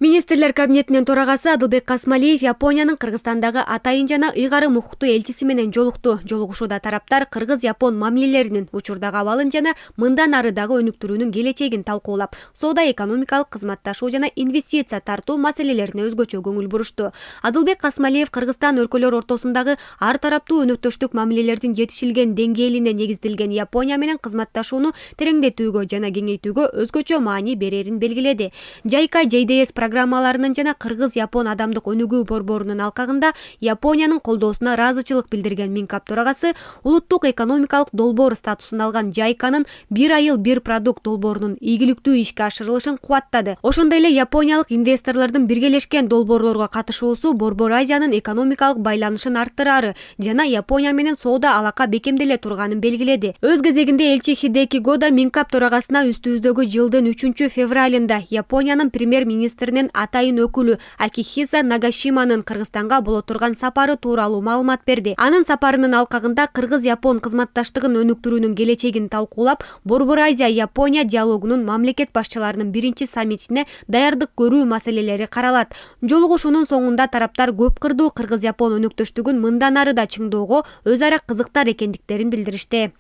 Министрлер кабинетинин төрагасы Адылбек Касмалиев Япониянын Кыргызстандагы атайын жана ыйгарым укуктуу элчиси менен жолукту. Жолугушууда тараптар кыргыз-япон мамилелеринин учурдагы абалын жана мындан ары дагы өнүктүрүүнүн келечегин талкуулап, соода-экономикалык кызматташуу жана инвестиция тартуу маселелерине өзгөчө көңүл бурушту. Адылбек Касмалиев Кыргызстан өлкөлөр ортосундагы ар тараптуу өнөктөштүк мамилелердин жетишилген деңгээлине негизделген Япония менен кызматташууну тереңдетүүгө жана кеңейтүүгө өзгөчө маани берерин белгиледи. JICA JDS программаларынын жана Кыргыз-Япон адамдык өнүгүү борборунун алкагында Япониянын колдоосуна ыраазычылык билдирген Минкап төрагасы улуттук экономикалык долбоор статусун алган JICA-нын бир айыл бир продукт долбоорунун ийгиликтүү ишке ашырылышын кубаттады. Ошондой эле япониялык инвесторлордун биргелешкен долбоорлорго катышуусу Борбор Азиянын экономикалык байланышын арттырары жана Япония менен соода алака бекемделе турганын белгиледи. Өз кезегинде элчи Хидеки Года Минкап төрагасына үстүбүздөгү жылдын 3-февралында Япониянын премьер-министринин атайын өкүлү Акихиза Нагашиманын Кыргызстанга боло турган сапары тууралуу маалымат берди. Анын сапарынын алкагында Кыргыз-Япон кызматташтыгын өнүктүрүүнүн келечегин талкуулап, Борбор Азия-Япония диалогунун мамлекет башчыларынын биринчи саммитине даярдык көрүү маселелери каралат. Жолугушуунун соңунда тараптар көп кырдуу Кыргыз-Япон өнөктөштүгүн мындан ары да чыңдоого өз ара кызыктар экендиктерин билдиришти.